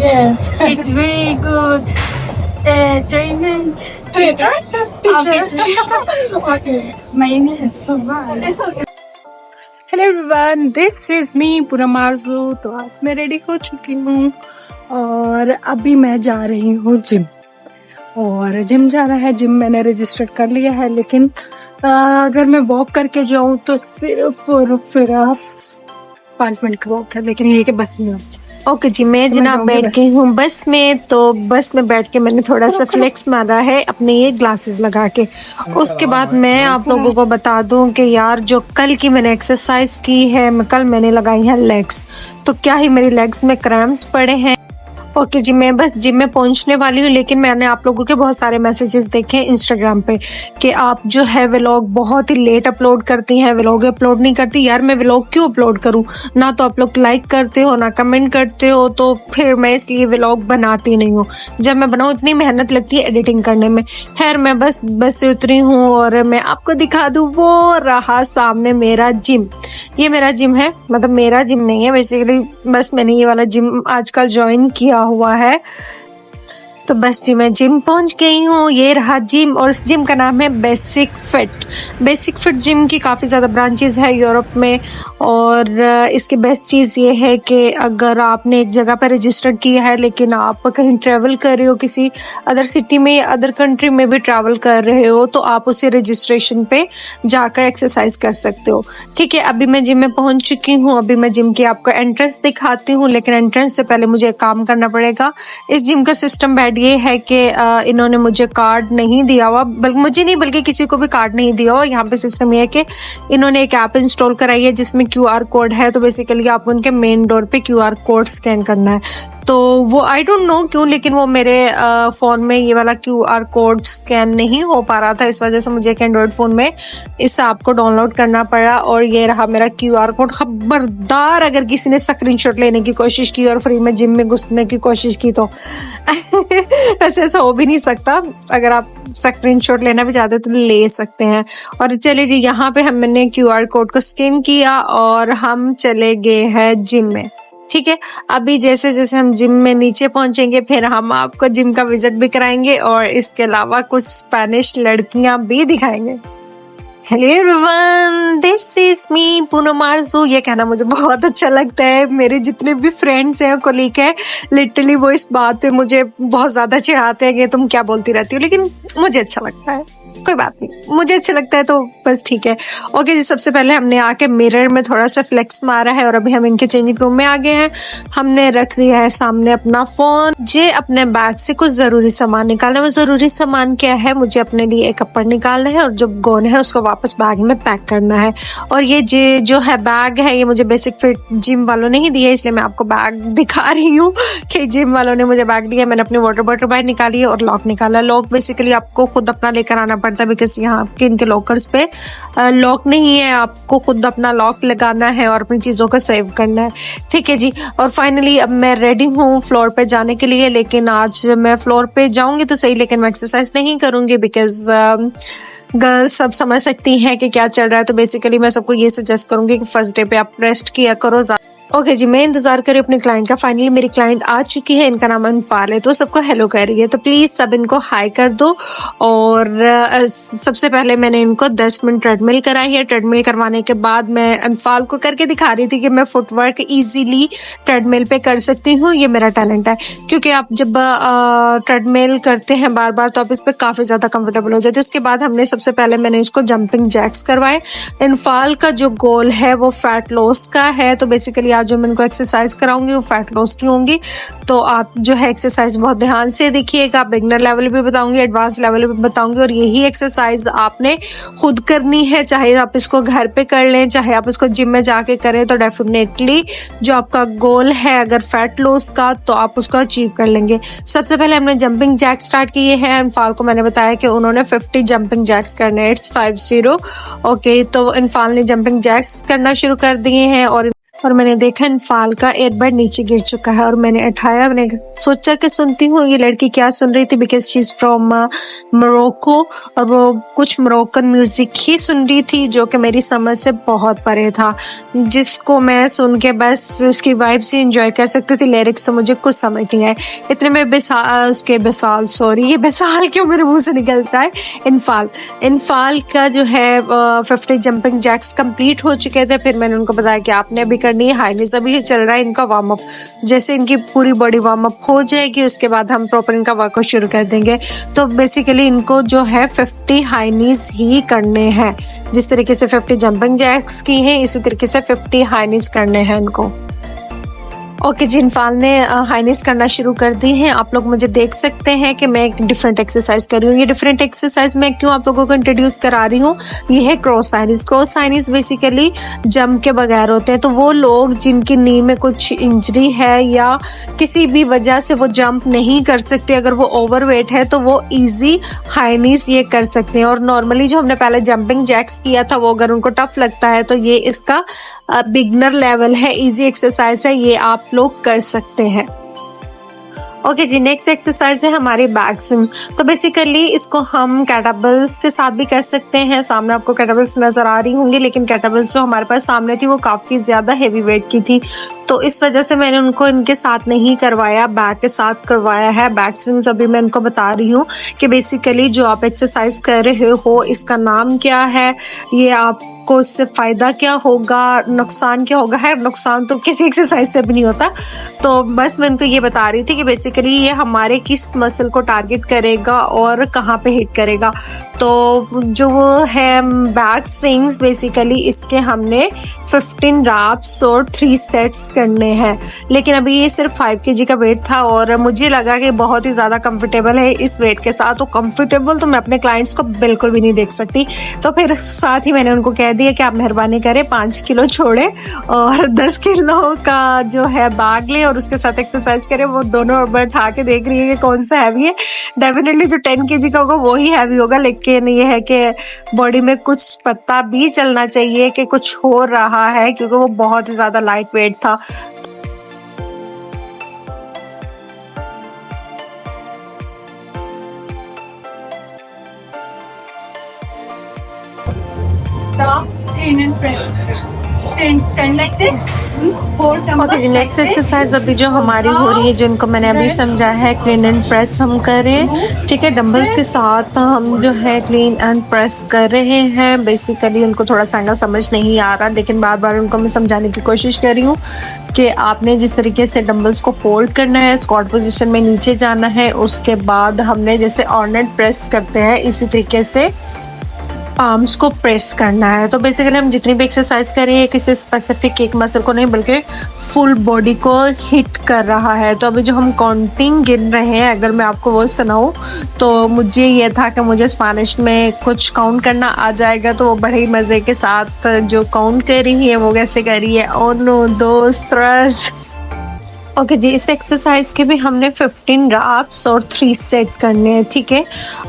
Yes. It's very good treatment. Teacher? Okay. My English is so bad. It's okay. Hello everyone, this is me Poonam Arzoo. तो आज मैं ready हो चुकी हूँ और अभी मैं जा रही हूँ जिम। और जिम जाना है, जिम मैंने रजिस्टर कर लिया है, लेकिन अगर मैं वॉक करके जाऊँ तो सिर्फ और सिर्फ 5 मिनट की वॉक है, लेकिन ये कि बस में ओके जी, मैं जनाब बैठ गई हूँ बस में। तो बस में बैठ के मैंने थोड़ा सा फ्लेक्स मारा है अपने ये ग्लासेस लगा के। उसके बाद मैं आप लोगों को बता दूं कि यार जो कल की मैंने एक्सरसाइज की है, कल मैंने लगाई है लेग्स, तो क्या ही मेरी लेग्स में क्रैम्प्स पड़े हैं। ओके जी, मैं बस जिम में पहुंचने वाली हूँ, लेकिन मैंने आप लोगों के बहुत सारे मैसेजेस देखे इंस्टाग्राम पे कि आप जो है व्लॉग बहुत ही लेट अपलोड करती हैं, व्लॉग अपलोड नहीं करती। यार मैं व्लॉग क्यों अपलोड करूँ? ना तो आप लोग लाइक करते हो, ना कमेंट करते हो, तो फिर मैं इसलिए व्लॉग बनाती नहीं हूँ। जब मैं बनाऊँ इतनी मेहनत लगती है एडिटिंग करने में। खैर मैं बस से उतरी हूँ और मैं आपको दिखा दूँ, वो रहा सामने मेरा जिम। ये मेरा जिम है, मतलब मेरा जिम नहीं है बेसिकली, बस मैंने ये वाला जिम आजकल ज्वाइन किया हुआ है। तो बस जी मैं जिम पहुंच गई हूँ। ये रहा जिम, और इस जिम का नाम है basic fit. Basic fit gym की काफ़ी ज़्यादा ब्रांचेस है यूरोप में, और इसकी बेस्ट चीज़ ये है कि अगर आपने एक जगह पर रजिस्टर किया है, लेकिन आप कहीं ट्रैवल कर रहे हो, किसी अदर सिटी में या अदर कंट्री में भी ट्रैवल कर रहे हो, तो आप उसी रजिस्ट्रेशन पे जाकर एक्सरसाइज कर सकते हो। ठीक है, अभी मैं जिम में पहुंच चुकी हूँ। अभी मैं जिम की आपको एंट्रेंस दिखाती हूँ, लेकिन एंट्रेंस से पहले मुझे एक काम करना पड़ेगा। इस जिम का सिस्टम ये है कि इन्होंने मुझे कार्ड नहीं दिया हुआ, बल्कि किसी को भी कार्ड नहीं दिया हुआ। यहाँ पे सिस्टम ये है कि इन्होंने एक ऐप इंस्टॉल कराई है जिसमें QR कोड है। तो बेसिकली आपको उनके मेन डोर पे QR कोड स्कैन करना है। तो वो आई डोंट नो क्यों, लेकिन वो मेरे फ़ोन में ये वाला QR कोड स्कैन नहीं हो पा रहा था। इस वजह से मुझे एक एंड्रॉयड फ़ोन में इस ऐप को डाउनलोड करना पड़ा, और ये रहा मेरा QR कोड। खबरदार अगर किसी ने स्क्रीनशॉट लेने की कोशिश की और फ्री में जिम में घुसने की कोशिश की तो वैसे ऐसा हो भी नहीं सकता। अगर आप स्क्रीनशॉट लेना भी चाहते हो तो ले सकते हैं। और चलिए जी, यहाँ पे हमने QR कोड को स्कैन किया और हम चले गए हैं जिम में। ठीक है, अभी जैसे जैसे हम जिम में नीचे पहुंचेंगे, फिर हम आपको जिम का विजिट भी कराएंगे और इसके अलावा कुछ स्पेनिश लड़कियां भी दिखाएंगे। Hello everyone, this is me Poonam Arzoo. ये कहना मुझे बहुत अच्छा लगता है। मेरे जितने भी फ्रेंड्स हैं, कोलीग हैं, लिटरली वो इस बात पे मुझे बहुत ज्यादा चिढ़ाते हैं कि तुम क्या बोलती रहती हो, लेकिन मुझे अच्छा लगता है। कोई बात नहीं, मुझे अच्छा लगता है तो बस ठीक है। ओके जी, सबसे पहले हमने आके मिरर में थोड़ा सा फ्लेक्स मारा है, और अभी हम इनके चेंजिंग रूम में आ गए हैं। हमने रख दिया है सामने अपना फोन। मुझे अपने बैग से कुछ जरूरी सामान निकालना है। वो जरूरी सामान क्या है? मुझे अपने लिए एक कपड़ निकालना है, और जो गोन है उसको वापस बैग में पैक करना है। और ये जो है बैग है, ये मुझे बेसिक फिट जिम वालों ने ही दिया, इसलिए मैं आपको बैग दिखा रही हूँ कि जिम वालों ने मुझे बैग दिया। मैंने अपनी वाटर बॉटल बाहर निकाली है और लॉक निकाला। लॉक बेसिकली आपको खुद अपना लेकर आना पड़ता है, बिकॉज यहाँ के इनके लॉकर्स पे लॉक नहीं है। आपको खुद अपना लॉक लगाना है और अपनी चीज़ों को सेव करना है। ठीक है जी, और फाइनली अब मैं रेडी हूँ फ्लोर पे जाने के लिए। लेकिन आज मैं फ्लोर पे जाऊंगी तो सही, लेकिन मैं एक्सरसाइज नहीं करूंगी, बिकॉज गर्ल्स सब समझ सकती हैं कि क्या चल रहा है। तो बेसिकली मैं सबको ये सजेस्ट करूंगी कि फर्स्ट डे पे आप रेस्ट किया करो। ओके जी, मैं इंतजार कर रही हूँ अपने क्लाइंट का। फाइनली मेरी क्लाइंट आ चुकी है। इनका नाम अनफाल है, तो सबको हेलो कर रही है, तो प्लीज सब इनको हाई कर दो। और सबसे पहले मैंने इनको 10 मिनट ट्रेडमिल कराई है। ट्रेडमिल करवाने के बाद मैं अनफाल को करके दिखा रही थी कि मैं फुटवर्क इजीली ट्रेडमिल पे कर सकती हूँ। ये मेरा टैलेंट है, क्योंकि आप जब ट्रेडमिल करते हैं बार बार तो आप इस पर काफी ज्यादा कंफर्टेबल हो जाते हैं। उसके बाद हमने सबसे पहले मैंने इसको जंपिंग जैक्स करवाए। अनफाल का जो गोल है वो फैट लॉस का है, तो बेसिकली जो मैं इनको एक्सरसाइज कराऊंगी वो फैट लॉस की होंगी। तो आप जो है एक्सरसाइज बहुत ध्यान से देखिएगा। बिगनर लेवल पे बताऊंगी, एडवांस लेवल पे बताऊंगी, और यही एक्सरसाइज आपने खुद करनी है। चाहे आप इसको घर पे कर लें, चाहे आप इसको जिम में जाके करें, तो डेफिनेटली जो आपका गोल है अगर फैट लॉस का, तो आप उसको अचीव कर लेंगे। सबसे पहले हमने जंपिंग जैक्स स्टार्ट किए हैं। इनफाल को मैंने बताया कि उन्होंने 50 जंपिंग जैक्स करने, इट्स 50। ओके, तो इनफाल ने जंपिंग जैक्स करना शुरू कर दिए हैं। और और मैंने देखा इनफाल का एयरबड नीचे गिर चुका है और मैंने उठाया। मैंने सोचा कि सुनती हूँ ये लड़की क्या सुन रही थी, because she is from Morocco, और वो कुछ मोरक्कन म्यूज़िक ही सुन रही थी जो कि मेरी समझ से बहुत परे था, जिसको मैं सुन के बस उसकी वाइब से इंजॉय कर सकती थी। लिरिक्स से मुझे कुछ समझ नहीं आए। इतने में बेसाल सॉरी, ये बेसाल क्यों मेरे मुंह से निकलता है, इनफाल का जो है 50 जंपिंग जैक्स कंप्लीट हो चुके थे। फिर मैंने उनको बताया कि आपने अभी करनी है हाई नीज, अभी चल रहा है इनका वार्म अप। जैसे इनकी पूरी बॉडी वार्म अप हो जाएगी उसके बाद हम प्रॉपर इनका वर्कआउट शुरू कर देंगे। तो बेसिकली इनको जो है 50 हाई नीज ही करने हैं। जिस तरीके से 50 जंपिंग जैक्स की हैं इसी तरीके से 50 हाई नीज करने हैं इनको। ओके जी, इनफाल ने हाइनेस करना शुरू कर दी है। आप लोग मुझे देख सकते हैं कि मैं एक डिफरेंट एक्सरसाइज कर रही हूँ। ये डिफरेंट एक्सरसाइज मैं क्यों आप लोगों को इंट्रोड्यूस करा रही हूँ, ये है cross highness. Cross highness basically jump के बगैर होते हैं। तो वो लोग जिनकी नी में कुछ इंजरी है या किसी भी वजह से वो जंप नहीं कर सकते, अगर वो ओवरवेट है तो वो ईजी हाइनेस ये कर सकते हैं। और नॉर्मली जो हमने पहले जंपिंग जैक्स किया था वो अगर उनको टफ लगता है तो ये इसका बिगनर लेवल है, इजी एक्सरसाइज है, ये आप लोग कर सकते हैं। ओके जी, नेक्स्ट एक्सरसाइज है हमारी बैक स्विंग। तो बेसिकली इसको हम कैटाबल्स के साथ भी कर सकते हैं। सामने आपको कैटाबल्स नजर आ रही होंगी, लेकिन कैटाबल्स जो हमारे पास सामने थी वो काफी ज्यादा हेवी वेट की थी, तो इस वजह से मैंने उनको इनके साथ नहीं करवाया, बैक के साथ करवाया है। बैक स्विंग्स अभी मैं उनको बता रही हूँ कि बेसिकली जो आप एक्सरसाइज कर रहे हो इसका नाम क्या है, ये आपको इससे फायदा क्या होगा, नुकसान क्या होगा। है नुकसान तो किसी एक्सरसाइज से भी नहीं होता, तो बस मैं उनको ये बता रही थी कि बेसिकली ये हमारे किस मसल को टारगेट करेगा और कहाँ पे हिट करेगा। तो जो वो है बैक स्विंग्स, बेसिकली इसके हमने 15 रैप्स और 3 सेट्स करने हैं। लेकिन अभी ये सिर्फ 5 kg का वेट था और मुझे लगा कि बहुत ही ज़्यादा कंफर्टेबल है इस वेट के साथ। तो कंफर्टेबल तो मैं अपने क्लाइंट्स को बिल्कुल भी नहीं देख सकती, तो फिर साथ ही मैंने उनको कह दिया कि आप मेहरबानी करें 5 किलो छोड़े और 10 किलो का जो है बैग ले और उसके साथ एक्सरसाइज करें। वो दोनों बैठा के देख रही है कि कौन सा हैवी है। डेफिनेटली जो 10 kg का होगा वो ही हैवी होगा, लेकिन ये है कि बॉडी में कुछ पता भी चलना चाहिए कि कुछ हो रहा है, क्योंकि वो बहुत ही ज्यादा लाइट वेट था। नेक्स्ट एक्सरसाइज अभी जो हमारी हो रही है, जिनको मैंने अभी समझा है, क्लीन एंड प्रेस हम करें। ठीक है, डंबल्स के साथ हम जो है क्लीन एंड प्रेस कर रहे हैं। बेसिकली उनको थोड़ा सा एंगल समझ नहीं आ रहा, लेकिन बार बार उनको मैं समझाने की कोशिश कर रही हूँ कि आपने जिस तरीके से डंबल्स को फोल्ड करना है, स्क्वाट पोजीशन में नीचे जाना है, उसके बाद हमने जैसे ऑर्नेट प्रेस करते हैं इसी तरीके से पाम्स को प्रेस करना है। तो बेसिकली हम जितनी भी एक्सरसाइज कर रहे हैं किसी स्पेसिफिक एक मसल को नहीं बल्कि फुल बॉडी को हिट कर रहा है। तो अभी जो हम काउंटिंग गिन रहे हैं, अगर मैं आपको वो सुनाऊं तो मुझे ये था कि मुझे स्पेनिश में कुछ काउंट करना आ जाएगा, तो वो बड़े ही मज़े के साथ जो काउंट कर रही है वो कैसे कर रही है, 1 2 3। ओके जी, इस एक्सरसाइज के भी हमने 15 रैप्स और 3 सेट करने हैं। ठीक है,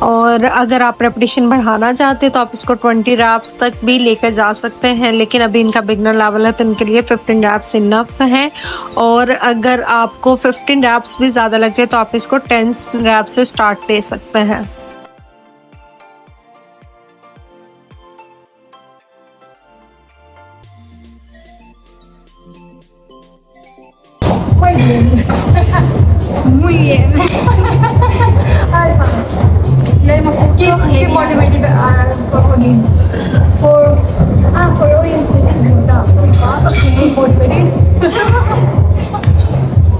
और अगर आप रेपिटेशन बढ़ाना चाहते हैं तो आप इसको 20 रैप्स तक भी लेकर जा सकते हैं, लेकिन अभी इनका बिगनर लेवल है तो इनके लिए 15 रैप्स इनफ है। और अगर आपको 15 रैप्स भी ज़्यादा लगते हैं तो आप इसको 10 रैप्स से स्टार्ट ले सकते हैं। Muy bien. Ay, lo hemos hecho. Keep motivated for audience. For audience. Okay. Motivated.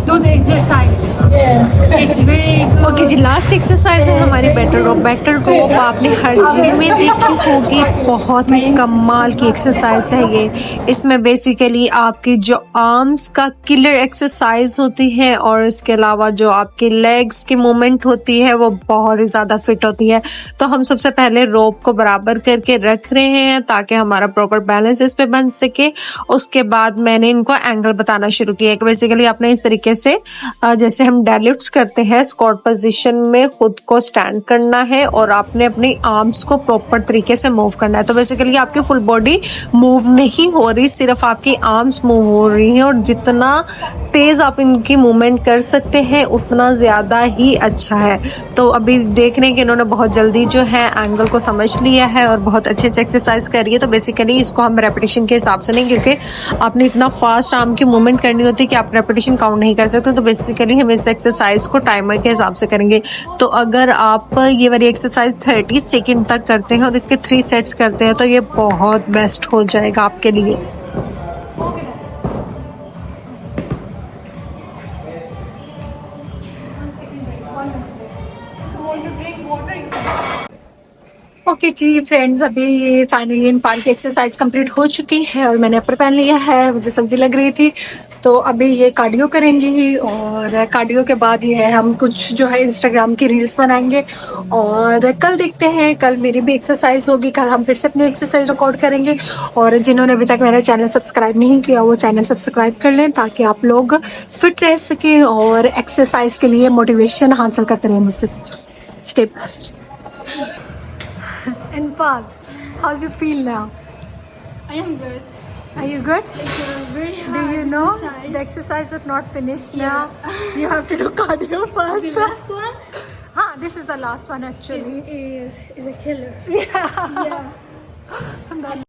Do the exercise. Yes. It's very good. Okay जी, लास्ट एक्सरसाइज है हमारी बैटल रोप। बैटल रोप आपने हर जिम में देखी होगी, बहुत ही कमाल की एक्सरसाइज है ये। इसमें बेसिकली आपकी जो आर्म्स का किलर एक्सरसाइज होती है और इसके अलावा जो आपकी लेग्स की मूवमेंट होती है वो बहुत ही ज़्यादा फिट होती है। तो हम सबसे पहले रोप को बराबर करके रख रहे हैं ताकि हमारा प्रॉपर बैलेंस इस पे बन सके। उसके बाद मैंने इनको एंगल बताना शुरू किया कि बेसिकली आपने इस तरीके से जैसे हम डेडलिफ्ट डिप्स करते हैं स्क्वाट पोजीशन में खुद को स्टैंड करना है और आपने अपनी आर्म्स को प्रॉपर तरीके से मूव करना है। तो बेसिकली आपकी फुल बॉडी मूव नहीं हो रही, सिर्फ आपकी आर्म्स मूव हो रही हैं और जितना तेज़ आप इनकी मूवमेंट कर सकते हैं उतना ज़्यादा ही अच्छा है। तो अभी देख रहे हैं कि इन्होंने बहुत जल्दी जो है एंगल को समझ लिया है और बहुत अच्छे से एक्सरसाइज कर रही है। तो बेसिकली इसको हम रेपिटेशन के हिसाब से नहीं, क्योंकि आपने इतना फास्ट आर्म की मूवमेंट करनी होती है कि आप रेपिटेशन काउंट नहीं कर सकते। तो बेसिकली हम इस एक्सरसाइज को टाइमर के हिसाब से करेंगे। तो अगर आप ये वाली एक्सरसाइज 30 सेकेंड तक करते हैं और इसके 3 सेट्स करते हैं तो ये बहुत बेस्ट हो जाएगा आपके लिए। ओके जी फ्रेंड्स, अभी फाइनली इन पार्ट की एक्सरसाइज कंप्लीट हो चुकी है और मैंने अपर पहन लिया है, मुझे सर्दी लग रही थी। तो अभी ये कार्डियो करेंगी और कार्डियो के बाद ये है हम कुछ जो है इंस्टाग्राम की रील्स बनाएंगे और कल देखते हैं, कल मेरी भी एक्सरसाइज होगी, कल हम फिर से अपनी एक्सरसाइज रिकॉर्ड करेंगे। और जिन्होंने अभी तक मेरा चैनल सब्सक्राइब नहीं किया वो चैनल सब्सक्राइब कर लें ताकि आप लोग फिट रह सकें और एक्सरसाइज के लिए मोटिवेशन हासिल करते रहें मुझसे step by step. Anfal, how's you feel now? I am good. Are you good? It was very hard. Do you know exercise. the exercise is not finished Yeah. now? You have to do cardio first. The last one This is the last one actually. is a killer. Yeah. Yeah.